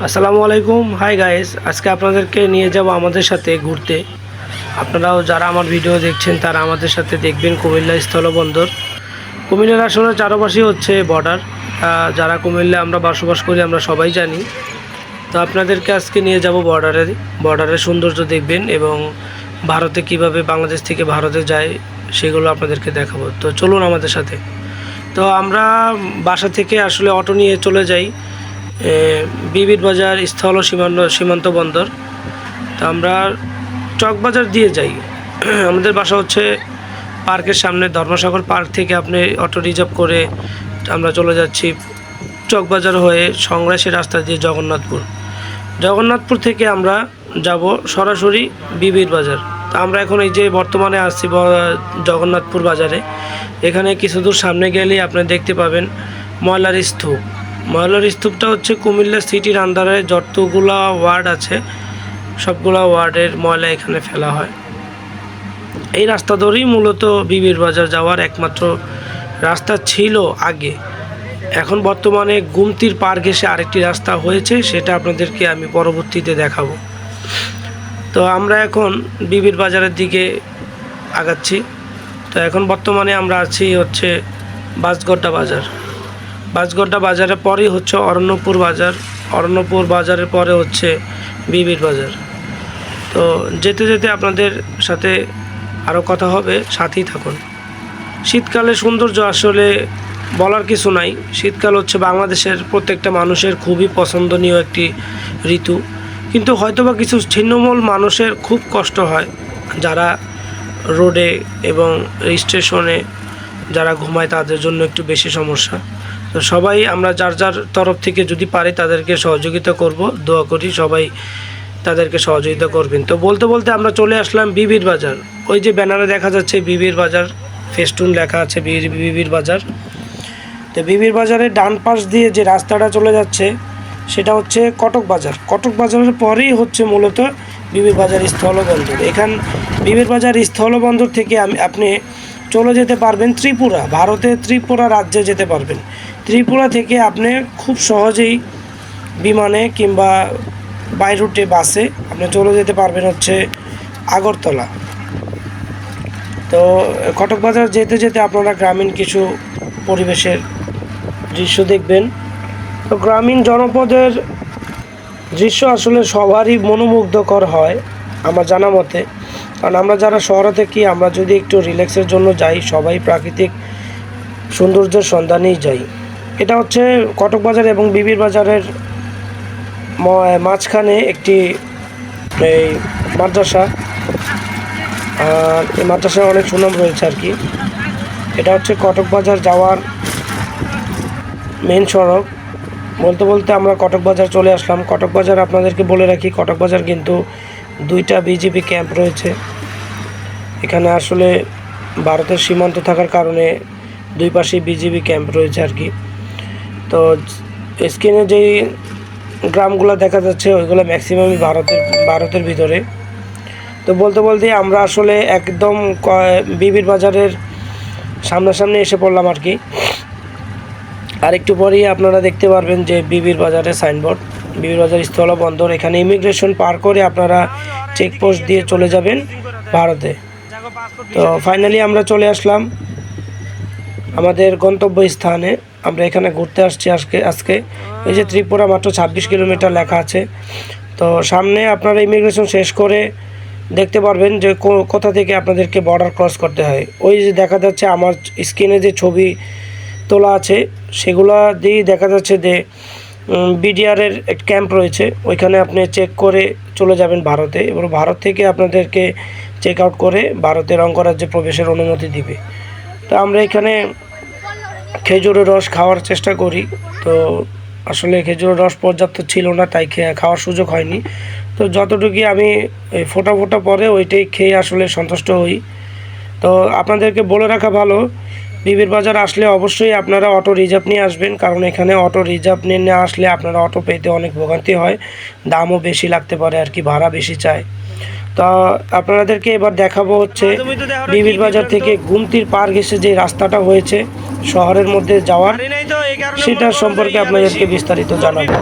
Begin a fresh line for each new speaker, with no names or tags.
আসসালামু আলাইকুম। Hi guys, আজকে আপনাদেরকে নিয়ে যাব আমাদের সাথে ঘুরতে। আপনারাও যারা আমার ভিডিও দেখছেন তারা আমাদের সাথে দেখবেন কুমিল্লা স্থলবন্দর। কুমিল্লার আসলে চারপাশে হচ্ছে বর্ডার। যারা কুমিল্লা আমরা বসবাস করি আমরা সবাই জানি। তো আপনাদেরকে আজকে নিয়ে যাব বর্ডারের সৌন্দর্য দেখবেন এবং ভারতে কিভাবে বাংলাদেশ থেকে ভারতে যায় সেগুলো আপনাদেরকে দেখাবো। তো চলুন আমাদের সাথে। তো আমরা বাসা থেকে আসলে অটো নিয়ে চলে যাই বিবির বাজার স্থল সীমান্ত বন্দর। তো আমরা চকবাজার দিয়ে যাই। আমাদের বাসা হচ্ছে পার্কের সামনে, ধর্মসাগর পার্ক থেকে আপনি অটো রিজার্ভ করে আমরা চলে যাচ্ছি চকবাজার হয়ে সংগ্রাসী রাস্তা দিয়ে জগন্নাথপুর থেকে আমরা যাব সরাসরি বিবির বাজার। তো আমরা এখন এই যে বর্তমানে আসছি জগন্নাথপুর বাজারে। এখানে কিছু দূর সামনে গেলেই আপনি দেখতে পাবেন ময়লার স্তূপ। ময়লার স্তূপটা হচ্ছে কুমিল্লা সিটির আন্ডারে যতগুলা ওয়ার্ড আছে সবগুলা ওয়ার্ডের ময়লা এখানে ফেলা হয়। এই রাস্তা ধরেই মূলত বিবির বাজার যাওয়ার একমাত্র রাস্তা ছিল আগে। এখন বর্তমানে গুমতির পার ঘেঁষে আরেকটি রাস্তা হয়েছে, সেটা আপনাদেরকে আমি পরবর্তীতে দেখাবো। তো আমরা এখন বিবির বাজারের দিকে আগাচ্ছি। তো এখন বর্তমানে আমরা আছি হচ্ছে বাঁশগড্ডা বাজারের পরেই হচ্ছে অরণ্যপুর বাজারের পরে হচ্ছে বিবির বাজার। তো যেতে যেতে আপনাদের সাথে আরও কথা হবে, সাথেই থাকুন। শীতকালের সৌন্দর্য আসলে বলার কিছু নাই। শীতকাল হচ্ছে বাংলাদেশের প্রত্যেকটা মানুষের খুবই পছন্দনীয় একটি ঋতু, কিন্তু হয়তোবা কিছু ছিন্নমূল মানুষের খুব কষ্ট হয়, যারা রোডে এবং স্টেশনে যারা ঘুমায় তাদের জন্য একটু বেশি সমস্যা। তো সবাই আমরা যার যার তরফ থেকে যদি পারি তাদেরকে সহযোগিতা করব, দোয়া করি সবাই তাদেরকে সহযোগিতা করবেন। তো বলতে বলতে আমরা চলে আসলাম বিবির বাজার। ওই যে ব্যানারে দেখা যাচ্ছে বিবির বাজার, ফেস্টুন লেখা আছে বিবির বাজার। তো বিবির বাজারের ডান পাশ দিয়ে যে রাস্তাটা চলে যাচ্ছে সেটা হচ্ছে কটক বাজারের পরেই হচ্ছে মূলত বিবির বাজার স্থলবন্দর। বিবির বাজার স্থলবন্দর থেকে আপনি চলে যেতে পারবেন ত্রিপুরা, ভারতের ত্রিপুরা রাজ্যে যেতে পারবেন। ত্রিপুরা থেকে আপনি খুব সহজেই বিমানে কিংবা বাই রুটে বাসে আপনি চলে যেতে পারবেন হচ্ছে আগরতলা। তো কটক বাজার যেতে যেতে আপনারা গ্রামীণ কিছু পরিবেশের দৃশ্য দেখবেন। তো গ্রামীণ জনপদের দৃশ্য আসলে সবারই মনোমুগ্ধকর হয় আমার জানা মতে, কারণ আমরা যারা শহরে থাকি আমরা যদি একটু রিল্যাক্সের জন্য যাই সবাই প্রাকৃতিক সৌন্দর্যের সন্ধানেই যাই। এটা হচ্ছে কটক বাজার এবং বিবির বাজারের মাঝখানে একটি এই মাদ্রাসা, আর এই মাদ্রাসার অনেক সুনাম রয়েছে আর কি। এটা হচ্ছে কটক বাজার যাওয়ার মেন সড়ক। বলতে বলতে আমরা কটক বাজার চলে আসলাম। কটক বাজার আপনাদেরকে বলে রাখি, কটক বাজার কিন্তু 2টা বিজিবি ক্যাম্প রয়েছে এখানে। আসলে ভারতের সীমান্ত থাকার কারণে দুই পাশেই বিজিবি ক্যাম্প রয়েছে আর কি। তো স্ক্রিনে যেই গ্রামগুলো দেখা যাচ্ছে ওইগুলো ম্যাক্সিমামই ভারতের ভিতরে। তো বলতে বলতে আমরা আসলে একদম বিবির বাজারের সামনাসামনি এসে পড়লাম আর কি। আর একটু পরেই আপনারা দেখতে পারবেন যে বিবির বাজারের সাইনবোর্ড, বিবির বাজার স্থলবন্দর। এখানে ইমিগ্রেশন পার করে আপনারা চেকপোস্ট দিয়ে চলে যাবেন ভারতে। তো ফাইনালি আমরা চলে আসলাম আমাদের গন্তব্য স্থানে। আমরা এখানে ঘুরতে আসছি আজকে। এই যে ত্রিপুরা মাত্র 26 কিলোমিটার লেখা আছে। তো সামনে আপনারা ইমিগ্রেশন শেষ করে দেখতে পারবেন যে কোথা থেকে আপনাদেরকে বর্ডার ক্রস করতে হয়। ওই যে দেখা যাচ্ছে আমার স্ক্রিনে যে ছবি তোলা আছে সেগুলা দিয়েই দেখা যাচ্ছে যে বিডিআরের একটা ক্যাম্প রয়েছে, ওইখানে আপনি চেক করে চলে যাবেন ভারতে, এবং ভারত থেকে আপনাদেরকে চেক আউট করে ভারতের অঙ্গরাজ্যে প্রবেশের অনুমতি দিবে। তো আমরা এখানে খেজুরের রস খাওয়ার চেষ্টা করি। তো আসলে খেজুরের রস পর্যাপ্ত ছিল না, তাই খাওয়ার সুযোগ হয়নি। তো যতটুকু আমি ফোটা পরে ওইটাই খেয়ে আসলে সন্তুষ্ট হই। তো আপনাদেরকে বলে রাখা ভালো, বিবির বাজার আসলে অবশ্যই আপনারা অটো রিজার্ভ নিয়ে আসবেন, কারণ এখানে অটো রিজার্ভ নিয়ে না আসলে আপনারা অটো পেতে অনেক ভোগান্তি হয়, দামও বেশি লাগতে পারে আর কি, ভাড়া বেশি চায়। তো আপনাদেরকে এবার দেখাবো হচ্ছে বিবির বাজার থেকে গুমতির পার ঘেঁষে যে রাস্তাটা হয়েছে শহরের মধ্যে যাওয়ার, সেটা সম্পর্কে আপনাদেরকে বিস্তারিত জানাবো।